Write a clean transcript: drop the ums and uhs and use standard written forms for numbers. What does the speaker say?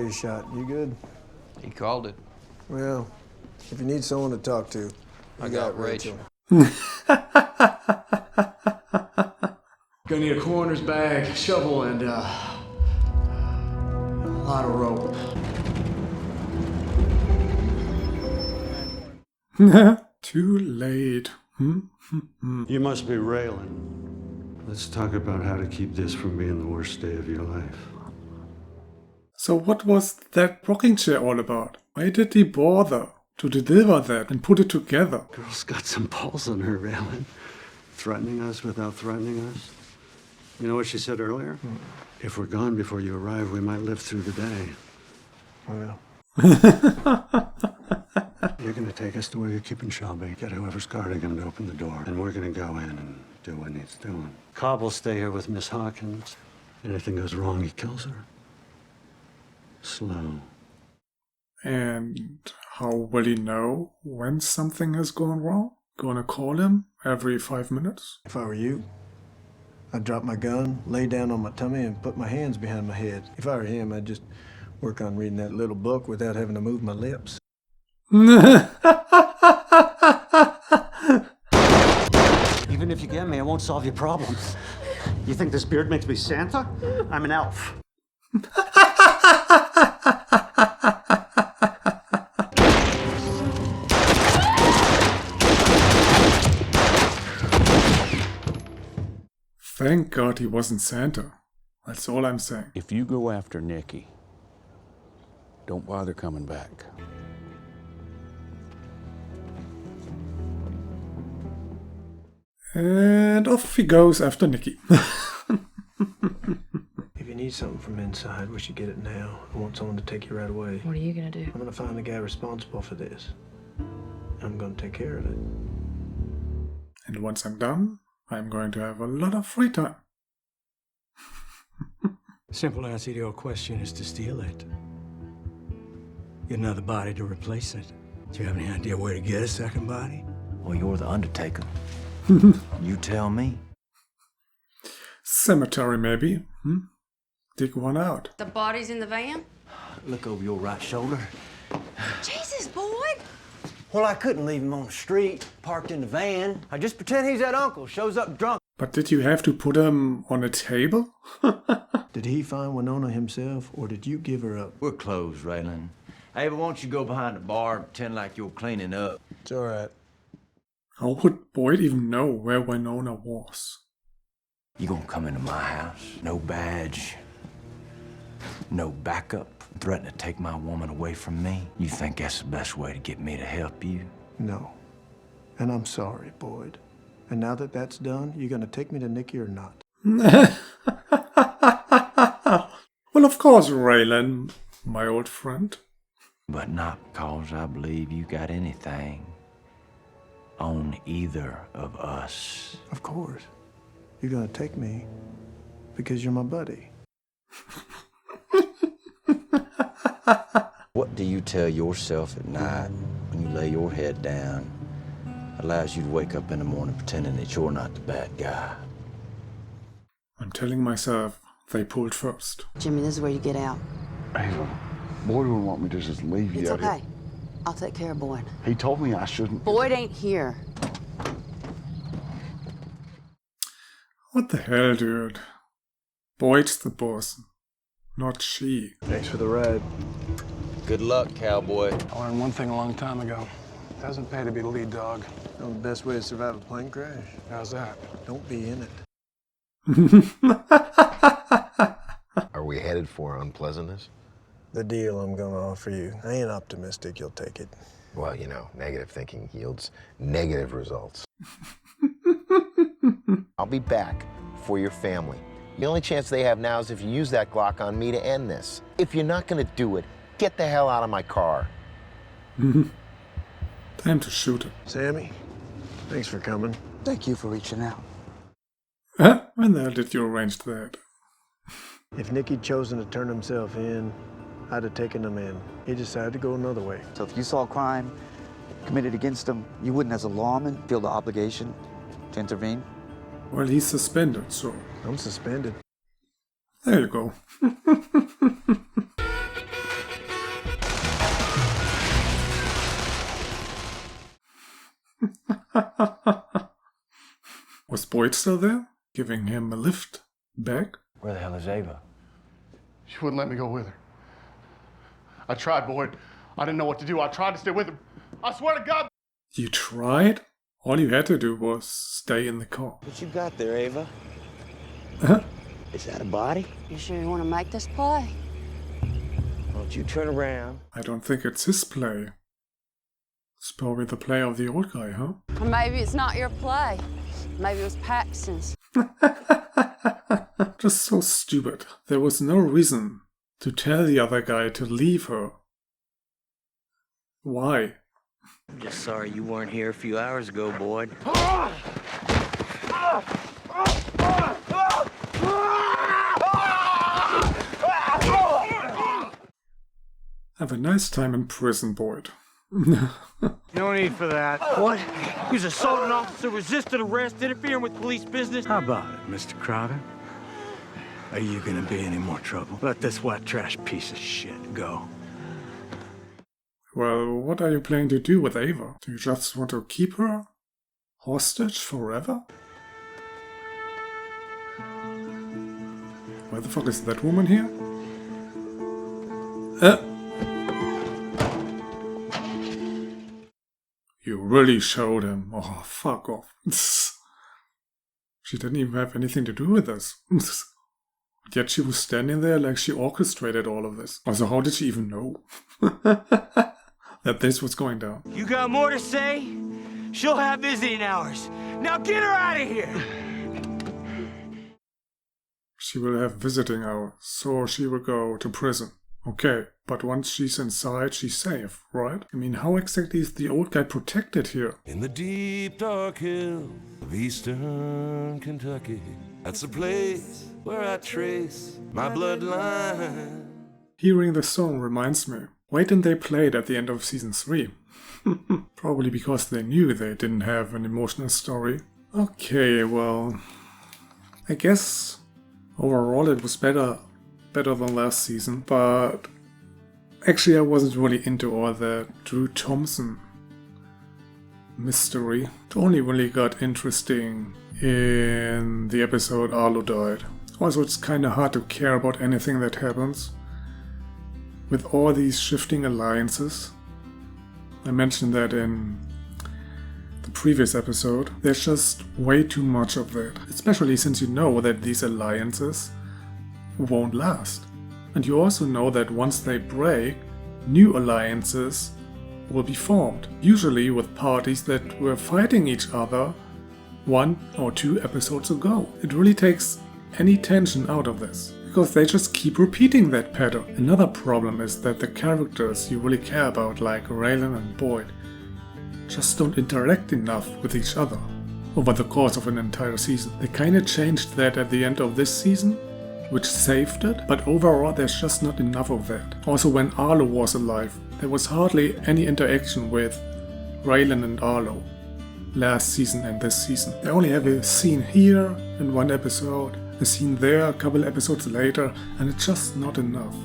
your shot. You good? He called it. Well, if you need someone to talk to, I got Rachel. Gonna need a coroner's bag, shovel, and a lot of rope. Too late. You must be Raylan. Let's talk about how to keep this from being the worst day of your life. So what was that rocking chair all about? Why did he bother to deliver that and put it together? Girl's got some balls on her, Raylan. Threatening us without threatening us. You know what she said earlier? If we're gone before you arrive, we might live through the day. Well, You're going to take us to where you're keeping Shelby. Get whoever's guarding him to open the door. And we're going to go in and do what needs doing. Cobb will stay here with Miss Hawkins. Anything goes wrong, he kills her. Slow. And how will he know when something has gone wrong? Gonna call him every 5 minutes? if I were you, I'd drop my gun, lay down on my tummy, and put my hands behind my head. If I were him, I'd just work on reading that little book without having to move my lips. Even if you get me, I won't solve your problems. You think this beard makes me Santa? I'm an elf. Thank God he wasn't Santa. That's all I'm saying. If you go after Nikki, don't bother coming back. And off he goes after Nikki. If you need something from inside, we should get it now. I want someone to take you right away. What are you gonna do? I'm gonna find the guy responsible for this. I'm gonna take care of it. And once I'm done, I'm going to have a lot of free time. Simple answer to your question is to steal it. Get another body to replace it. Do you have any idea where to get a second body? Well, you're the Undertaker. You tell me. Cemetery, maybe. Dig one out. The body's in the van? Look over your right shoulder. Jesus, Boyd! Well, I couldn't leave him on the street, parked in the van. I just pretend he's that uncle, shows up drunk. But did you have to put him on a table? Did he find Winona himself, or did you give her up? We're closed, Raylan. Hey, but won't you go behind the bar and pretend like you're cleaning up? It's all right. How would Boyd even know where Winona was? You gonna come into my house, no badge, no backup, threaten to take my woman away from me? You think that's the best way to get me to help you? No. And I'm sorry, Boyd. And now that that's done, you gonna take me to Nikki or not? Well, of course, Raylan, my old friend. But not because I believe you got anything on either of us. Of course. You're gonna take me because you're my buddy. What do you tell yourself at night when you lay your head down? Allows you to wake up in the morning pretending that you're not the bad guy. I'm telling myself they pulled first. Jimmy, this is where you get out. Ava, Boyd wouldn't want me to just leave you It's out okay. here. I'll take care of Boyd. He told me I shouldn't. Boyd ain't here. What the hell, dude? Boyd's the boss, not she. Thanks for the ride. Good luck, cowboy. I learned one thing a long time ago. It doesn't pay to be the lead dog. Well, the best way to survive a plane crash. How's that? Don't be in it. Are we headed for unpleasantness? The deal I'm gonna offer you, I ain't optimistic you'll take it. Well, you know, negative thinking yields negative results. I'll be back for your family. The only chance they have now is if you use that Glock on me to end this. If you're not gonna do it, get the hell out of my car. Time to shoot it. Sammy, thanks for coming. Thank you for reaching out. Huh? When the hell did you arrange that? If Nicky'd chosen to turn himself in, I'd have taken him in. He decided to go another way. So if you saw a crime committed against him, you wouldn't, as a lawman, feel the obligation to intervene? Well, he's suspended, so... I'm suspended. There you go. Was Boyd still there? Giving him a lift back? Where the hell is Ava? She wouldn't let me go with her. I tried, Boyd. I didn't know what to do. I tried to stay with her. I swear to God. You tried? All you had to do was stay in the car. What you got there, Ava? Huh? Is that a body? You sure you want to make this play? Why don't you turn around? I don't think it's his play. It's probably the play of the old guy, huh? Or maybe it's not your play. Maybe it was Paxton's. Just so stupid. There was no reason to tell the other guy to leave her. Why? I'm just sorry you weren't here a few hours ago, Boyd. Have a nice time in prison, Boyd. No need for that. What? He was assaulting an officer, resisted arrest, interfering with police business. How about it, Mr. Crowder? Are you gonna be any more trouble? Let this white trash piece of shit go. Well, what are you planning to do with Ava? Do you just want to keep her hostage forever? Where the fuck is that woman here? You really showed him. Oh, fuck off. She didn't even have anything to do with this. Yet she was standing there like she orchestrated all of this. Also, how did she even know that this was going down? You got more to say? She'll have visiting hours. Now get her out of here! She will have visiting hours, so she will go to prison. Okay, but once she's inside, she's safe, right? I mean, how exactly is the old guy protected here? In the deep dark hills of eastern Kentucky, that's the place where I trace my bloodline. Hearing the song reminds me, why didn't they play it at the end of season 3? Probably because they knew they didn't have an emotional story. Okay, well, I guess overall it was better than last season, but actually I wasn't really into all the Drew Thompson mystery. It only really got interesting in the episode Arlo died. Also, it's kinda hard to care about anything that happens with all these shifting alliances. I mentioned that in the previous episode. There's just way too much of that, especially since you know that these alliances won't last. And you also know that once they break, new alliances will be formed, usually with parties that were fighting each other 1 or 2 episodes ago. It really takes any tension out of this, because they just keep repeating that pattern. Another problem is that the characters you really care about, like Raylan and Boyd, just don't interact enough with each other over the course of an entire season. They kinda changed that at the end of this season, which saved it, but overall there's just not enough of that. Also, when Arlo was alive, there was hardly any interaction with Raylan and Arlo last season and this season. They only have a scene here in one episode, a scene there a couple episodes later, and it's just not enough.